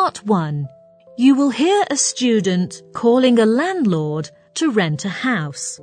Part 1. You will hear a student calling a landlord to rent a house.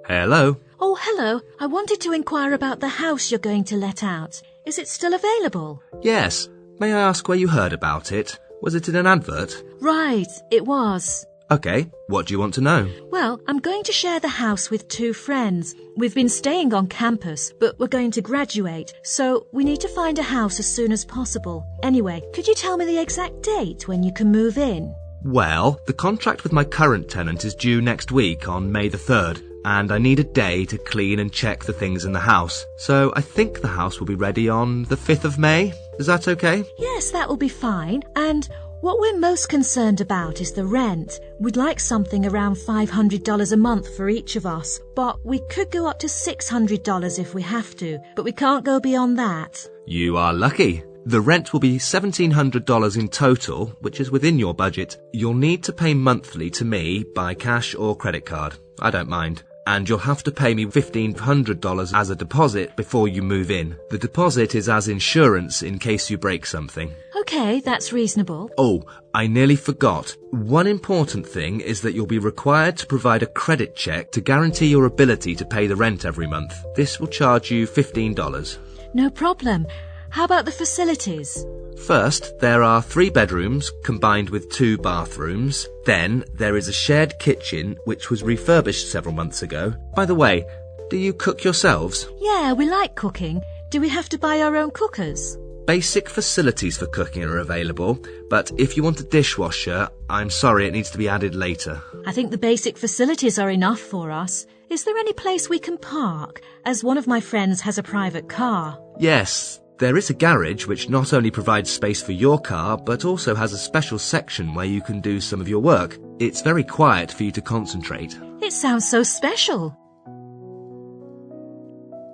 Hello. Oh, hello. I wanted to inquire about the house you're going to let out. Is it still available? Yes. May I ask where you heard about it? Was it in an advert? Right, it was. Okay. What do you want to know? Well, I'm going to share the house with 2 friends. We've been staying on campus, but we're going to graduate, so we need to find a house as soon as possible. Anyway, could you tell me the exact date when you can move in? Well, the contract with my current tenant is due next week on May the 3rd, and I need a day to clean and check the things in the house. So I think the house will be ready on the 5th of May. Is that okay? Yes, that will be fine. And what we're most concerned about is the rent. We'd like something around $500 a month for each of us, but we could go up to $600 if we have to, but we can't go beyond that. You are lucky. The rent will be $1,700 in total, which is within your budget. You'll need to pay monthly to me by cash or credit card. I don't mind. And you'll have to pay me $1,500 as a deposit before you move in. The deposit is as insurance in case you break something. Okay, that's reasonable. Oh, I nearly forgot. One important thing is that you'll be required to provide a credit check to guarantee your ability to pay the rent every month. This will charge you $15. No problem. How about the facilities? First, there are 3 bedrooms combined with 2 bathrooms. Then, there is a shared kitchen which was refurbished several months ago. By the way, do you cook yourselves? Yeah, we like cooking. Do we have to buy our own cookers? Basic facilities for cooking are available, but if you want a dishwasher, I'm sorry, it needs to be added later. I think the basic facilities are enough for us. Is there any place we can park, as one of my friends has a private car? Yes. There is a garage which not only provides space for your car, but also has a special section where you can do some of your work. It's very quiet for you to concentrate. It sounds so special.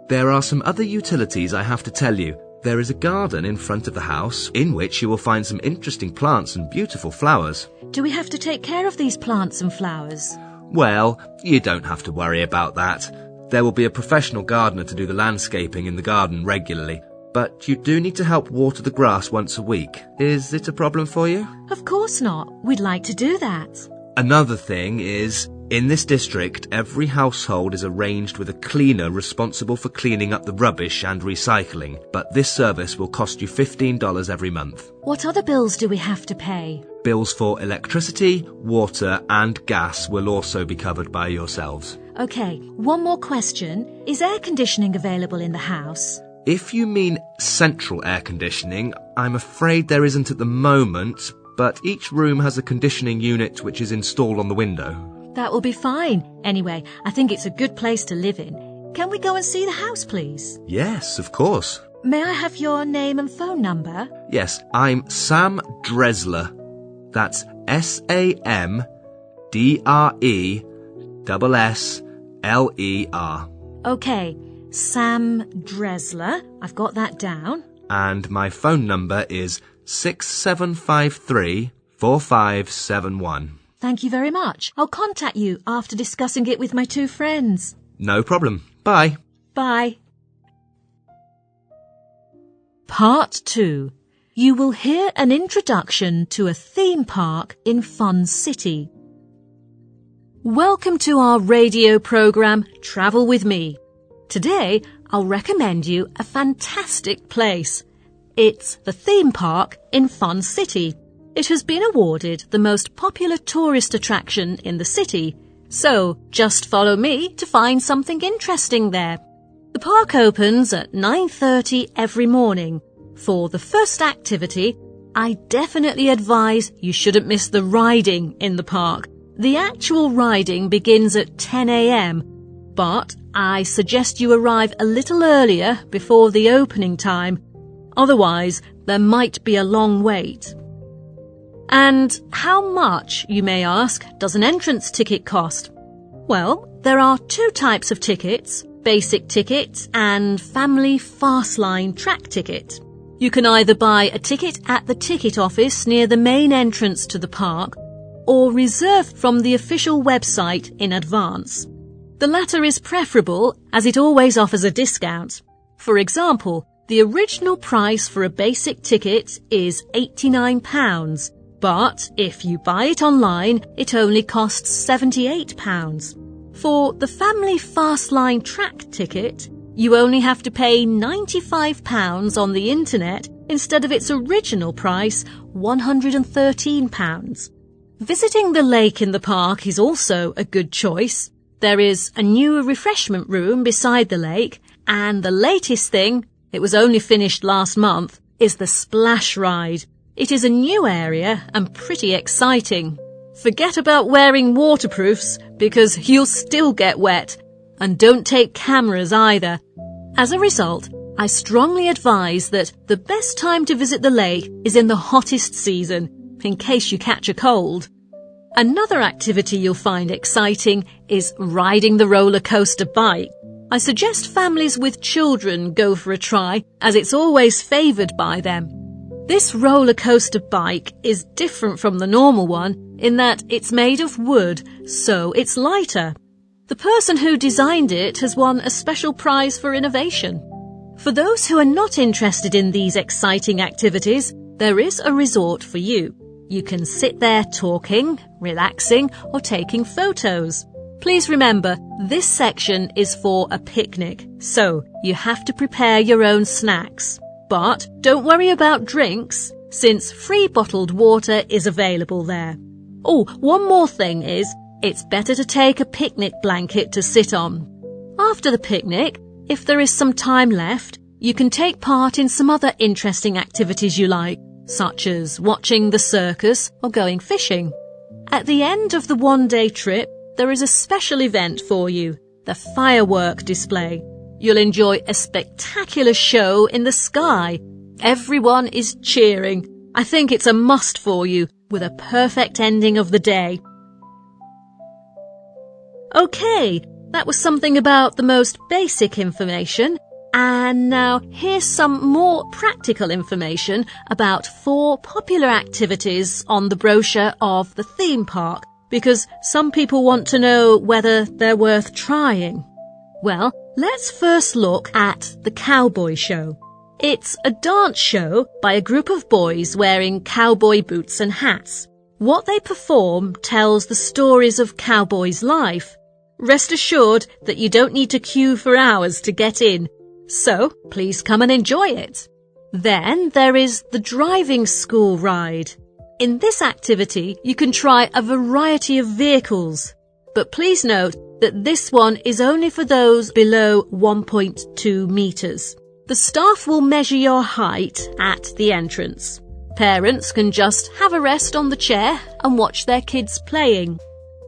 There are some other utilities I have to tell you. There is a garden in front of the house, in which you will find some interesting plants and beautiful flowers. Do we have to take care of these plants and flowers? Well, you don't have to worry about that. There will be a professional gardener to do the landscaping in the garden regularly. But you do need to help water the grass once a week. Is it a problem for you? Of course not. We'd like to do that. Another thing is, in this district, every household is arranged with a cleaner responsible for cleaning up the rubbish and recycling. But this service will cost you $15 every month. What other bills do we have to pay? Bills for electricity, water and gas will also be covered by yourselves. Okay, one more question. Is air conditioning available in the house? If you mean central air conditioning, I'm afraid there isn't at the moment, but each room has a conditioning unit which is installed on the window. That will be fine. Anyway, I think it's a good place to live in. Can we go and see the house, please? Yes, of course. May I have your name and phone number? Yes, I'm Sam Dresler. That's SAMDRESSLER. Okay. Sam Dresler. I've got that down. And my phone number is 6753-4571. Thank you very much. I'll contact you after discussing it with my 2 friends. No problem. Bye. Bye. Part 2. You will hear an introduction to a theme park in Fun City. Welcome to our radio program, Travel With Me. Today, I'll recommend you a fantastic place. It's the theme park in Fun City. It has been awarded the most popular tourist attraction in the city, so just follow me to find something interesting there. The park opens at 9:30 every morning. For the first activity, I definitely advise you shouldn't miss the riding in the park. The actual riding begins at 10 a.m., but I suggest you arrive a little earlier before the opening time. Otherwise, there might be a long wait. And how much, you may ask, does an entrance ticket cost? Well, there are 2 types of tickets, basic ticket and family fastline track ticket. You can either buy a ticket at the ticket office near the main entrance to the park or reserve from the official website in advance. The latter is preferable as it always offers a discount. For example, The original price for a basic ticket is £89, but if you buy it online, it only costs £78. For the family Fastline track ticket, you only have to pay £95 on the internet instead of its original price, £113. Visiting the lake in the park is also a good choice. There is a new refreshment room beside the lake, and the latest thing, it was only finished last month, is the splash ride. It is a new area and pretty exciting. Forget about wearing waterproofs because you'll still get wet. And don't take cameras either. As a result, I strongly advise that the best time to visit the lake is in the hottest season, in case you catch a cold. Another activity you'll find exciting is riding the roller coaster bike. I suggest families with children go for a try, as it's always favoured by them. This roller coaster bike is different from the normal one in that it's made of wood, so it's lighter. The person who designed it has won a special prize for innovation. For those who are not interested in these exciting activities, there is a resort for you. You can sit there talking, relaxing, or taking photos. Please remember, this section is for a picnic, so you have to prepare your own snacks. But don't worry about drinks, since free bottled water is available there. Oh, one more thing is, it's better to take a picnic blanket to sit on. After the picnic, if there is some time left, you can take part in some other interesting activities you like, such as watching the circus or going fishing. At the end of the one-day trip, there is a special event for you, the firework display. You'll enjoy a spectacular show in the sky. Everyone is cheering. I think it's a must for you, with a perfect ending of the day. Okay, that was something about the most basic information. And now here's some more practical information about 4 popular activities on the brochure of the theme park, because some people want to know whether they're worth trying. Well, let's first look at the Cowboy Show. It's a dance show by a group of boys wearing cowboy boots and hats. What they perform tells the stories of cowboys' life. Rest assured that you don't need to queue for hours to get in. So, please come and enjoy it. Then there is the driving school ride. In this activity, you can try a variety of vehicles. But please note that this one is only for those below 1.2 meters. The staff will measure your height at the entrance. Parents can just have a rest on the chair and watch their kids playing.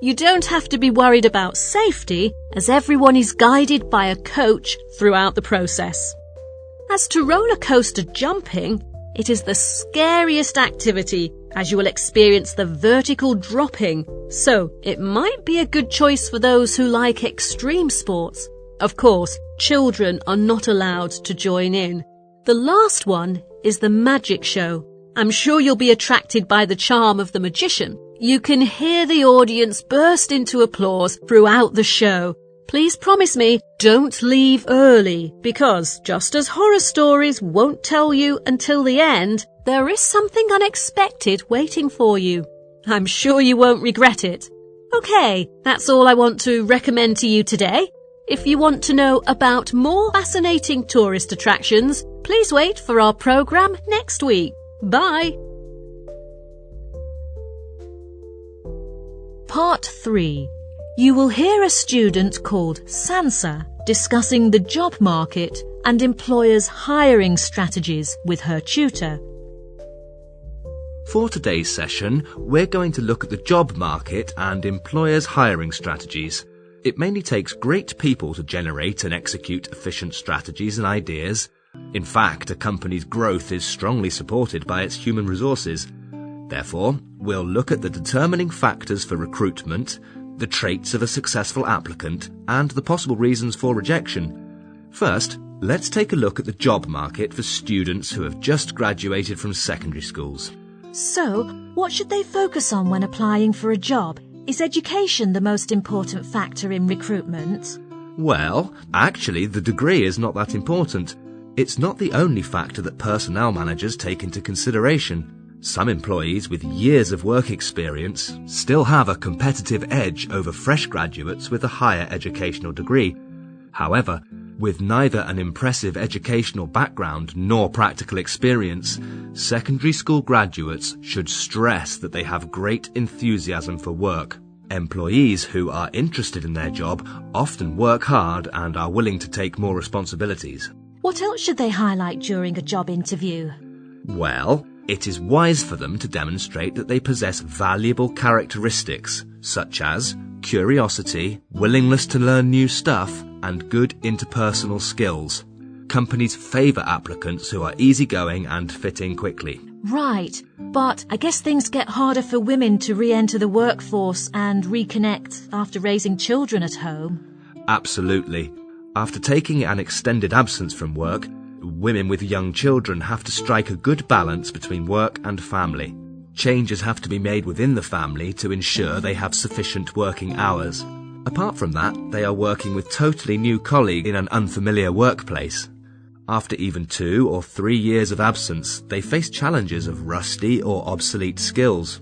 You don't have to be worried about safety, as everyone is guided by a coach throughout the process. As to roller coaster jumping, it is the scariest activity, as you will experience the vertical dropping, so it might be a good choice for those who like extreme sports. Of course, children are not allowed to join in. The last one is the magic show. I'm sure you'll be attracted by the charm of the magician. You can hear the audience burst into applause throughout the show. Please promise me, don't leave early, because just as horror stories won't tell you until the end, there is something unexpected waiting for you. I'm sure you won't regret it. Okay, that's all I want to recommend to you today. If you want to know about more fascinating tourist attractions, please wait for our program next week. Bye! Part 3. You will hear a student called Sansa discussing the job market and employers' hiring strategies with her tutor. For today's session, we're going to look at the job market and employers' hiring strategies. It mainly takes great people to generate and execute efficient strategies and ideas. In fact, a company's growth is strongly supported by its human resources. Therefore, we'll look at the determining factors for recruitment, the traits of a successful applicant, and the possible reasons for rejection. First, let's take a look at the job market for students who have just graduated from secondary schools. So, what should they focus on when applying for a job? Is education the most important factor in recruitment? Well, actually, the degree is not that important. It's not the only factor that personnel managers take into consideration. Some employees with years of work experience still have a competitive edge over fresh graduates with a higher educational degree. However, with neither an impressive educational background nor practical experience, secondary school graduates should stress that they have great enthusiasm for work. Employees who are interested in their job often work hard and are willing to take more responsibilities. What else should they highlight during a job interview? Well, it is wise for them to demonstrate that they possess valuable characteristics, such as curiosity, willingness to learn new stuff, and good interpersonal skills. Companies favour applicants who are easygoing and fit in quickly. Right, but I guess things get harder for women to re-enter the workforce and reconnect after raising children at home. Absolutely. After taking an extended absence from work, women with young children have to strike a good balance between work and family. Changes have to be made within the family to ensure they have sufficient working hours. Apart from that, they are working with totally new colleagues in an unfamiliar workplace. After even 2 or 3 years of absence, they face challenges of rusty or obsolete skills.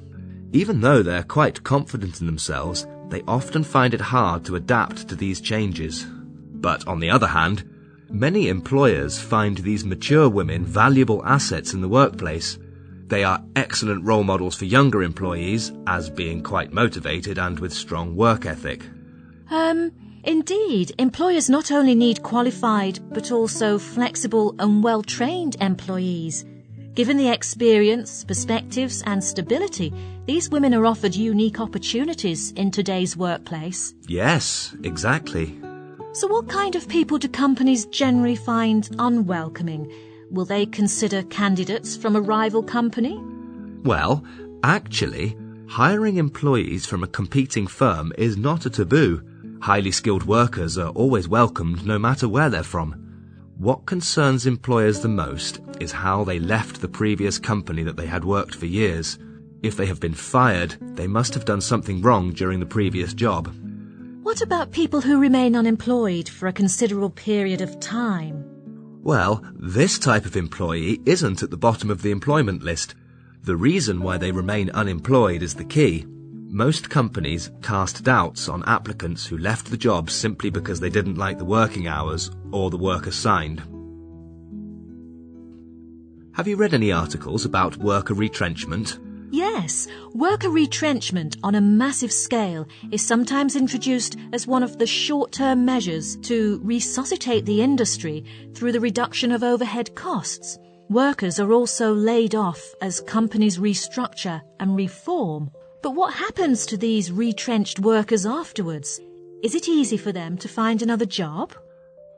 Even though they're quite confident in themselves, they often find it hard to adapt to these changes. But on the other hand, many employers find these mature women valuable assets in the workplace. They are excellent role models for younger employees, as being quite motivated and with strong work ethic. Indeed, employers not only need qualified, but also flexible and well-trained employees. Given the experience, perspectives and stability, these women are offered unique opportunities in today's workplace. Yes, exactly. So what kind of people do companies generally find unwelcoming? Will they consider candidates from a rival company? Well, actually, hiring employees from a competing firm is not a taboo. Highly skilled workers are always welcomed no matter where they're from. What concerns employers the most is how they left the previous company that they had worked for years. If they have been fired, they must have done something wrong during the previous job. What about people who remain unemployed for a considerable period of time? Well, this type of employee isn't at the bottom of the employment list. The reason why they remain unemployed is the key. Most companies cast doubts on applicants who left the job simply because they didn't like the working hours or the work assigned. Have you read any articles about worker retrenchment? Yes, worker retrenchment on a massive scale is sometimes introduced as one of the short-term measures to resuscitate the industry through the reduction of overhead costs. Workers are also laid off as companies restructure and reform. But what happens to these retrenched workers afterwards? Is it easy for them to find another job?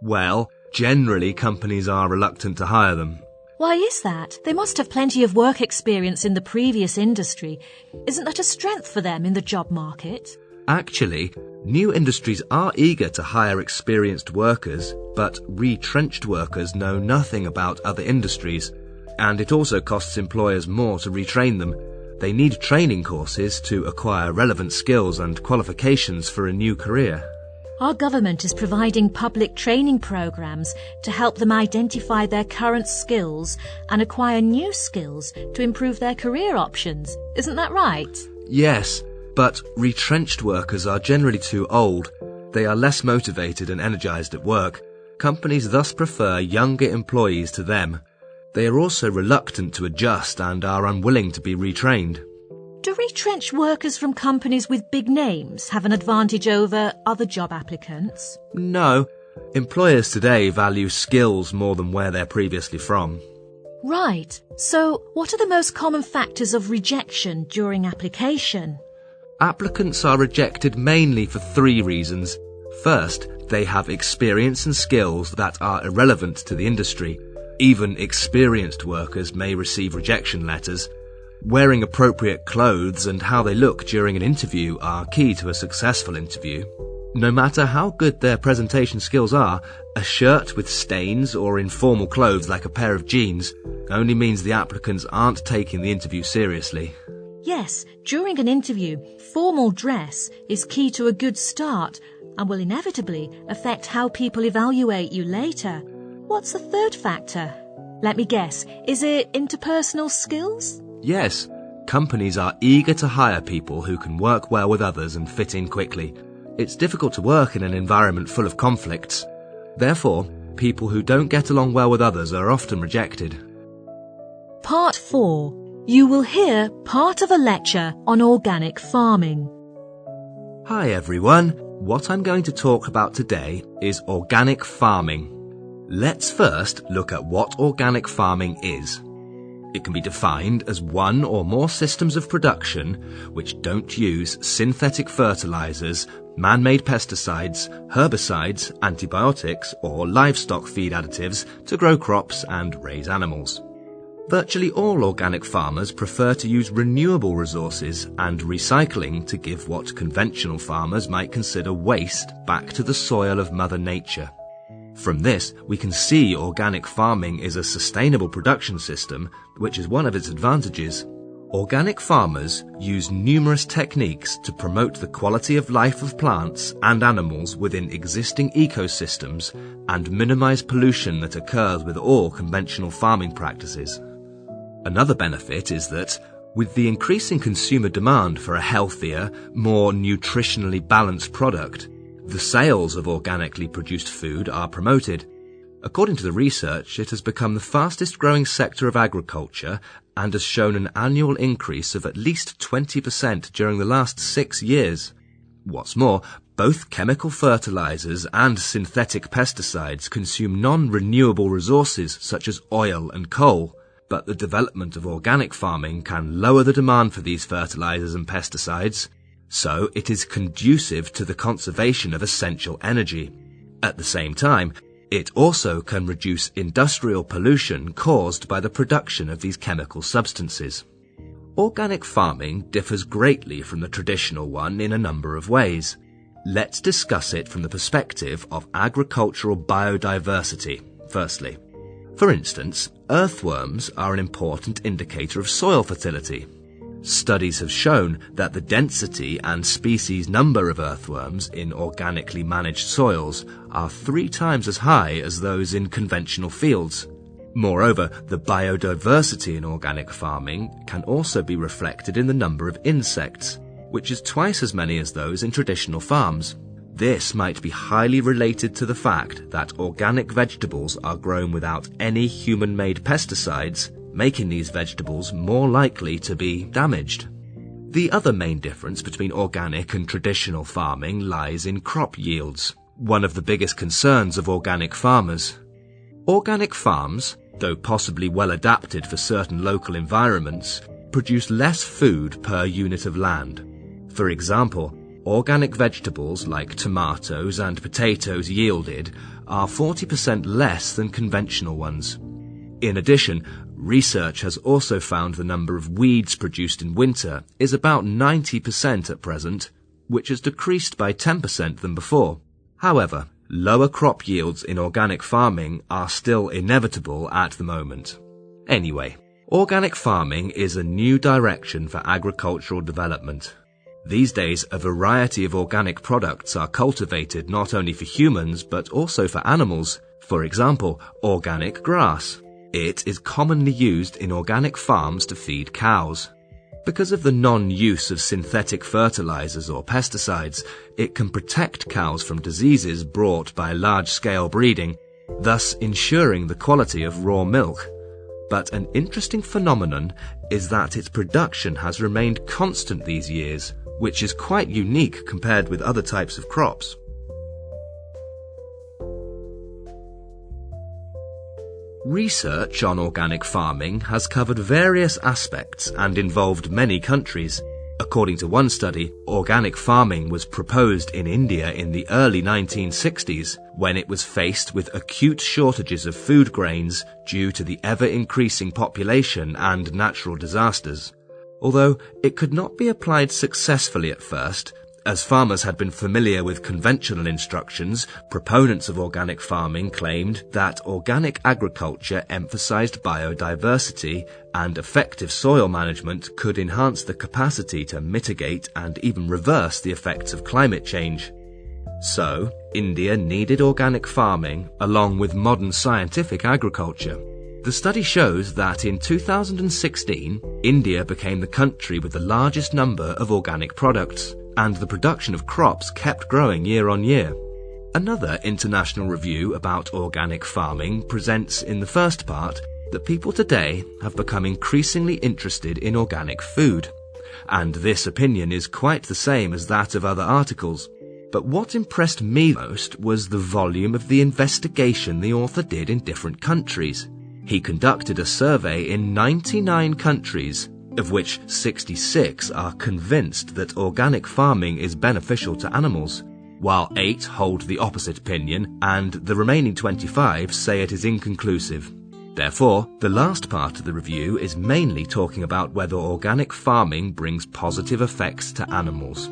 Well, generally companies are reluctant to hire them. Why is that? They must have plenty of work experience in the previous industry. Isn't that a strength for them in the job market? Actually, new industries are eager to hire experienced workers, but retrenched workers know nothing about other industries, and it also costs employers more to retrain them. They need training courses to acquire relevant skills and qualifications for a new career. Our government is providing public training programs to help them identify their current skills and acquire new skills to improve their career options. Isn't that right? Yes, but retrenched workers are generally too old. They are less motivated and energized at work. Companies thus prefer younger employees to them. They are also reluctant to adjust and are unwilling to be retrained. Do retrenched workers from companies with big names have an advantage over other job applicants? No. Employers today value skills more than where they're previously from. Right. So, what are the most common factors of rejection during application? Applicants are rejected mainly for 3 reasons. First, they have experience and skills that are irrelevant to the industry. Even experienced workers may receive rejection letters. Wearing appropriate clothes and how they look during an interview are key to a successful interview. No matter how good their presentation skills are, a shirt with stains or informal clothes like a pair of jeans only means the applicants aren't taking the interview seriously. Yes, during an interview, formal dress is key to a good start and will inevitably affect how people evaluate you later. What's the third factor? Let me guess, is it interpersonal skills? Yes, companies are eager to hire people who can work well with others and fit in quickly. It's difficult to work in an environment full of conflicts. Therefore, people who don't get along well with others are often rejected. Part 4. You will hear part of a lecture on organic farming. Hi everyone, what I'm going to talk about today is organic farming. Let's first look at what organic farming is. It can be defined as one or more systems of production which don't use synthetic fertilizers, man-made pesticides, herbicides, antibiotics, or livestock feed additives to grow crops and raise animals. Virtually all organic farmers prefer to use renewable resources and recycling to give what conventional farmers might consider waste back to the soil of Mother Nature. From this, we can see organic farming is a sustainable production system, which is one of its advantages. Organic farmers use numerous techniques to promote the quality of life of plants and animals within existing ecosystems and minimize pollution that occurs with all conventional farming practices. Another benefit is that, with the increasing consumer demand for a healthier, more nutritionally balanced product, the sales of organically produced food are promoted. According to the research, it has become the fastest growing sector of agriculture and has shown an annual increase of at least 20% during the last 6 years. What's more, both chemical fertilizers and synthetic pesticides consume non-renewable resources such as oil and coal. But the development of organic farming can lower the demand for these fertilizers and pesticides, so it is conducive to the conservation of essential energy. At the same time, it also can reduce industrial pollution caused by the production of these chemical substances. Organic farming differs greatly from the traditional one in a number of ways. Let's discuss it from the perspective of agricultural biodiversity, firstly. For instance, earthworms are an important indicator of soil fertility. Studies have shown that the density and species number of earthworms in organically managed soils are 3 times as high as those in conventional fields. Moreover, the biodiversity in organic farming can also be reflected in the number of insects, which is twice as many as those in traditional farms. This might be highly related to the fact that organic vegetables are grown without any human-made pesticides, making these vegetables more likely to be damaged. The other main difference between organic and traditional farming lies in crop yields, one of the biggest concerns of organic farmers. Organic farms, though possibly well adapted for certain local environments, produce less food per unit of land. For example, organic vegetables like tomatoes and potatoes yielded are 40% less than conventional ones. In addition, research has also found the number of weeds produced in winter is about 90% at present, which has decreased by 10% than before. However, lower crop yields in organic farming are still inevitable at the moment. Anyway, organic farming is a new direction for agricultural development. These days, a variety of organic products are cultivated not only for humans but also for animals. For example, organic grass. It is commonly used in organic farms to feed cows. Because of the non-use of synthetic fertilizers or pesticides, it can protect cows from diseases brought by large-scale breeding, thus ensuring the quality of raw milk. But an interesting phenomenon is that its production has remained constant these years, which is quite unique compared with other types of crops. Research on organic farming has covered various aspects and involved many countries. According to one study, organic farming was proposed in India in the early 1960s, when it was faced with acute shortages of food grains due to the ever-increasing population and natural disasters. Although it could not be applied successfully at first, as farmers had been familiar with conventional instructions, proponents of organic farming claimed that organic agriculture emphasized biodiversity and effective soil management could enhance the capacity to mitigate and even reverse the effects of climate change. So, India needed organic farming along with modern scientific agriculture. The study shows that in 2016, India became the country with the largest number of organic products, and the production of crops kept growing year on year. Another international review about organic farming presents in the first part that people today have become increasingly interested in organic food. And this opinion is quite the same as that of other articles. But what impressed me most was the volume of the investigation the author did in different countries. He conducted a survey in 99 countries, of which 66 are convinced that organic farming is beneficial to animals, while 8 hold the opposite opinion and the remaining 25 say it is inconclusive. Therefore, the last part of the review is mainly talking about whether organic farming brings positive effects to animals.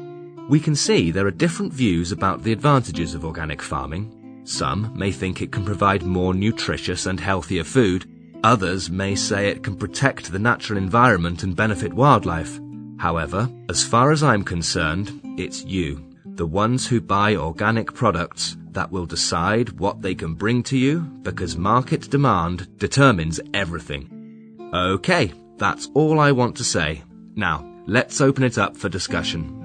We can see there are different views about the advantages of organic farming. Some may think it can provide more nutritious and healthier food. Others may say it can protect the natural environment and benefit wildlife. However, as far as I'm concerned, it's you, the ones who buy organic products, that will decide what they can bring to you, because market demand determines everything. Okay, that's all I want to say. Now, let's open it up for discussion.